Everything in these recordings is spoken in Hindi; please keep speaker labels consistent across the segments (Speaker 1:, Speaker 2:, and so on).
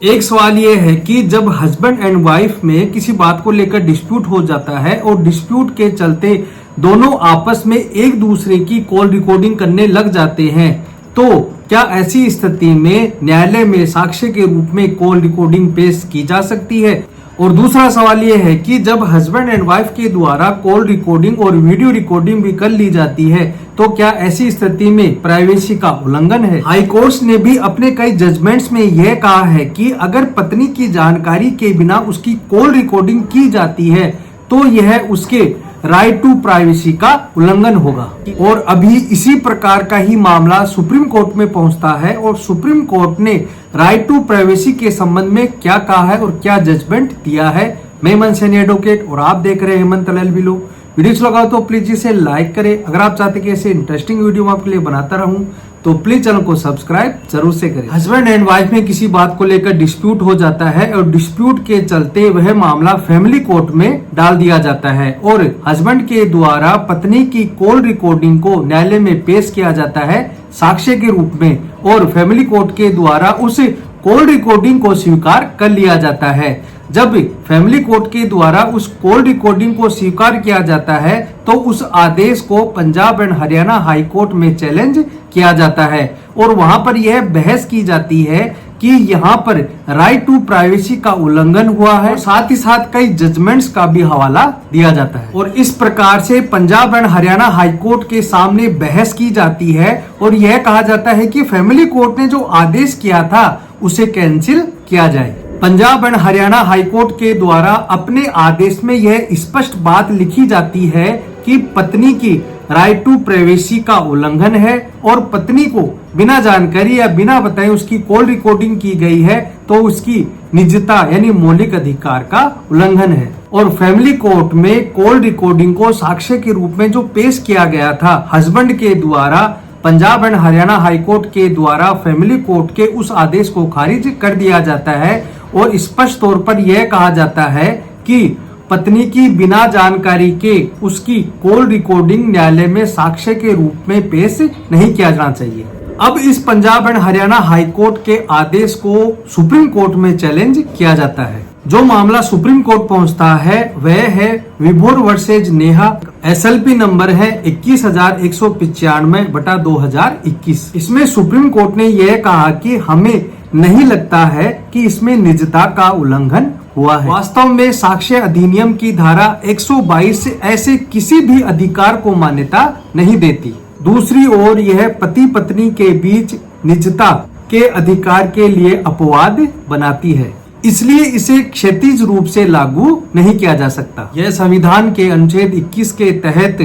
Speaker 1: एक सवाल ये है कि जब हस्बैंड एंड वाइफ में किसी बात को लेकर डिस्प्यूट हो जाता है और डिस्प्यूट के चलते दोनों आपस में एक दूसरे की कॉल रिकॉर्डिंग करने लग जाते हैं, तो क्या ऐसी स्थिति में न्यायालय में साक्ष्य के रूप में कॉल रिकॉर्डिंग पेश की जा सकती है? और दूसरा सवाल यह है कि जब हस्बैंड एंड वाइफ के द्वारा कॉल रिकॉर्डिंग और वीडियो रिकॉर्डिंग भी कर ली जाती है, तो क्या ऐसी स्थिति में प्राइवेसी का उल्लंघन है? हाई कोर्ट ने भी अपने कई जजमेंट्स में यह कहा है कि अगर पत्नी की जानकारी के बिना उसकी कॉल रिकॉर्डिंग की जाती है तो यह उसके राइट टू प्राइवेसी का उल्लंघन होगा। और अभी इसी प्रकार का ही मामला सुप्रीम कोर्ट में पहुंचता है और सुप्रीम कोर्ट ने राइट टू प्राइवेसी के संबंध में क्या कहा है और क्या जजमेंट दिया है। मैं हेमंत सैनी एडवोकेट और आप देख रहे हैं हेमंत LLB लॉ। वीडियो अच्छा लगा तो प्लीज इसे लाइक करें। अगर आप चाहते कि ऐसे इंटरेस्टिंग वीडियो मैं आपके लिए बनाता रहूं तो प्लीज चैनल को सब्सक्राइब जरूर से करें। हस्बैंड एंड वाइफ में किसी बात को लेकर डिस्प्यूट हो जाता है और डिस्प्यूट के चलते वह मामला फैमिली कोर्ट में डाल दिया जाता है और हस्बैंड के द्वारा पत्नी की कॉल रिकॉर्डिंग को न्यायालय में पेश किया जाता है साक्ष्य के रूप में और फैमिली कोर्ट के द्वारा उस कॉल रिकॉर्डिंग को स्वीकार कर लिया जाता है। जब फैमिली कोर्ट के द्वारा उस कॉल रिकॉर्डिंग को स्वीकार किया जाता है तो उस आदेश को Punjab and Haryana high court में चैलेंज किया जाता है और वहां पर यह बहस की जाती है कि यहाँ पर राइट टू प्राइवेसी का उल्लंघन हुआ है। साथ ही साथ कई जजमेंट्स का भी हवाला दिया जाता है और इस प्रकार से Punjab and Haryana high court के सामने बहस की जाती है और यह कहा जाता है कि फैमिली कोर्ट ने जो आदेश किया था उसे कैंसिल किया जाए। Punjab and Haryana high court के द्वारा अपने आदेश में यह स्पष्ट बात लिखी जाती है कि पत्नी की राइट टू प्राइवेसी का उल्लंघन है और पत्नी को बिना जानकारी या बिना बताए उसकी कॉल रिकॉर्डिंग की गई है तो उसकी निजता यानी मौलिक अधिकार का उल्लंघन है। और फैमिली कोर्ट में कॉल रिकॉर्डिंग को साक्ष्य के रूप में जो पेश किया गया था हस्बैंड के द्वारा, Punjab and Haryana high court के द्वारा फैमिली कोर्ट के उस आदेश को खारिज कर दिया जाता है और स्पष्ट तौर पर यह कहा जाता है कि पत्नी की बिना जानकारी के उसकी कॉल रिकॉर्डिंग न्यायालय में साक्ष्य के रूप में पेश नहीं किया जाना चाहिए। अब इस Punjab and Haryana high court के आदेश को सुप्रीम कोर्ट में चैलेंज किया जाता है। जो मामला सुप्रीम कोर्ट पहुंचता है वह है विभोर वर्सेज नेहा। SLP नंबर है 21,195/2021। इसमें सुप्रीम कोर्ट ने यह कहा कि हमें नहीं लगता है कि इसमें निजता का उल्लंघन हुआ है। वास्तव में साक्ष्य अधिनियम की धारा 122 ऐसे किसी भी अधिकार को मान्यता नहीं देती। दूसरी ओर यह पति पत्नी के बीच निजता के अधिकार के लिए अपवाद बनाती है, इसलिए इसे क्षैतिज रूप से लागू नहीं किया जा सकता। यह संविधान के अनुच्छेद 21 के तहत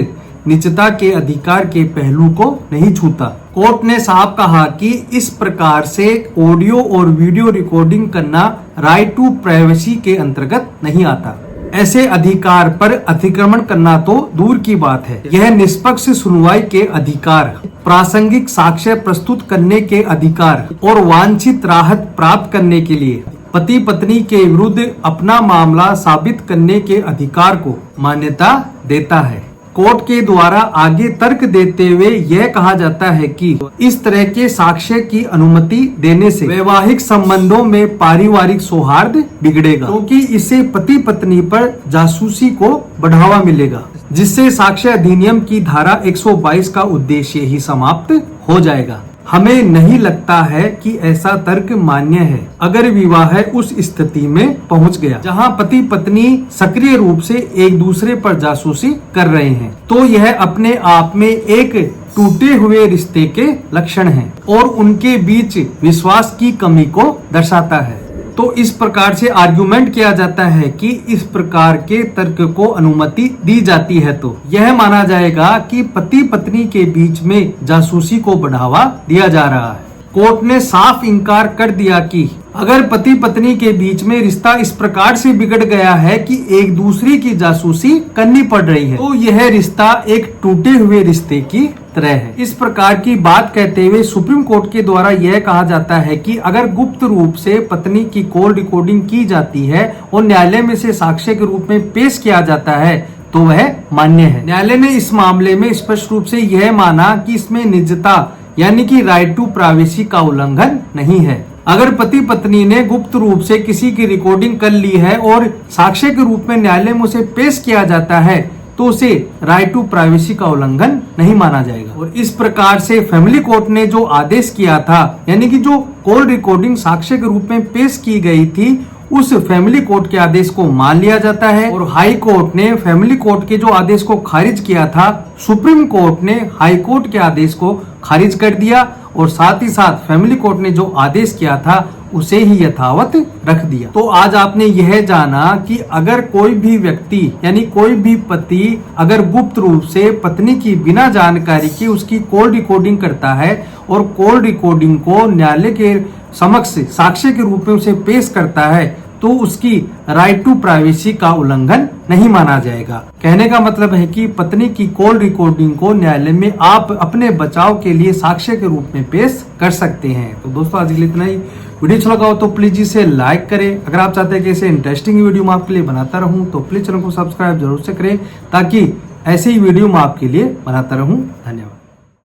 Speaker 1: निजता के अधिकार के पहलू को नहीं छूता। कोर्ट ने साफ कहा कि इस प्रकार से ऑडियो और वीडियो रिकॉर्डिंग करना राइट टू प्राइवेसी के अंतर्गत नहीं आता। ऐसे अधिकार पर अतिक्रमण करना तो दूर की बात है, यह निष्पक्ष सुनवाई के अधिकार, प्रासंगिक साक्ष्य प्रस्तुत करने के अधिकार और वांछित राहत प्राप्त करने के लिए पति पत्नी के विरुद्ध अपना मामला साबित करने के अधिकार को मान्यता देता है। कोर्ट के द्वारा आगे तर्क देते हुए यह कहा जाता है कि इस तरह के साक्ष्य की अनुमति देने से वैवाहिक संबंधों में पारिवारिक सौहार्द बिगड़ेगा, क्योंकि इससे पति पत्नी पर जासूसी को बढ़ावा मिलेगा, जिससे साक्ष्य अधिनियम की धारा 122 का उद्देश्य ही समाप्त हो जाएगा। हमें नहीं लगता है कि ऐसा तर्क मान्य है अगर विवाह उस स्थिति में पहुंच गया जहां पति पत्नी सक्रिय रूप से एक दूसरे पर जासूसी कर रहे हैं, तो यह अपने आप में एक टूटे हुए रिश्ते के लक्षण हैं और उनके बीच विश्वास की कमी को दर्शाता है। तो इस प्रकार से आर्गुमेंट किया जाता है कि इस प्रकार के तर्क को अनुमति दी जाती है तो यह माना जाएगा कि पति पत्नी के बीच में जासूसी को बढ़ावा दिया जा रहा है। कोर्ट ने साफ इनकार कर दिया कि अगर पति पत्नी के बीच में रिश्ता इस प्रकार से बिगड़ गया है कि एक दूसरे की जासूसी करनी पड़ रही है, तो यह रिश्ता एक टूटे हुए रिश्ते की तरह है। इस प्रकार की बात कहते हुए सुप्रीम कोर्ट के द्वारा यह कहा जाता है कि अगर गुप्त रूप से पत्नी की कॉल रिकॉर्डिंग की जाती है और न्यायालय में से साक्ष्य के रूप में पेश किया जाता है तो वह मान्य है। न्यायालय ने इस मामले में स्पष्ट रूप से यह माना कि इसमें निजता यानी कि राइट टू प्राइवेसी का उल्लंघन नहीं है। अगर पति पत्नी ने गुप्त रूप से किसी की रिकॉर्डिंग कर ली है और साक्ष्य के रूप में न्यायालय में उसे पेश किया जाता है तो उसे राइट टू प्राइवेसी का उल्लंघन नहीं माना जाएगा। और इस प्रकार से फैमिली कोर्ट ने जो आदेश किया था, यानी कि जो कॉल रिकॉर्डिंग साक्ष्य के रूप में पेश की गई थी, उस फैमिली कोर्ट के आदेश को मान लिया जाता है। और हाई कोर्ट ने फैमिली कोर्ट के जो आदेश को खारिज किया था, सुप्रीम कोर्ट ने हाई कोर्ट के आदेश को खारिज कर दिया और साथ ही साथ फैमिली कोर्ट ने जो आदेश किया था उसे ही यथावत रख दिया। तो आज आपने यह जाना कि अगर कोई भी व्यक्ति यानी कोई भी पति अगर गुप्त रूप से पत्नी की बिना जानकारी के उसकी कॉल रिकॉर्डिंग करता है और कॉल रिकॉर्डिंग को न्यायालय के समक्ष साक्ष्य के रूप में उसे पेश करता है तो उसकी राइट टू प्राइवेसी का उल्लंघन नहीं माना जाएगा। कहने का मतलब है कि पत्नी की कॉल रिकॉर्डिंग को न्यायालय में आप अपने बचाव के लिए साक्ष्य के रूप में पेश कर सकते हैं। तो दोस्तों आज के लिए इतना ही। वीडियो अच्छा लगा हो तो प्लीज इसे लाइक करें। अगर आप चाहते हैं कि ऐसे इंटरेस्टिंग वीडियो मैं आपके लिए बनाता रहूं तो प्लीज चैनल को सब्सक्राइब जरूर से करें ताकि ऐसे ही वीडियो मैं आपके लिए बनाता रहूं। धन्यवाद।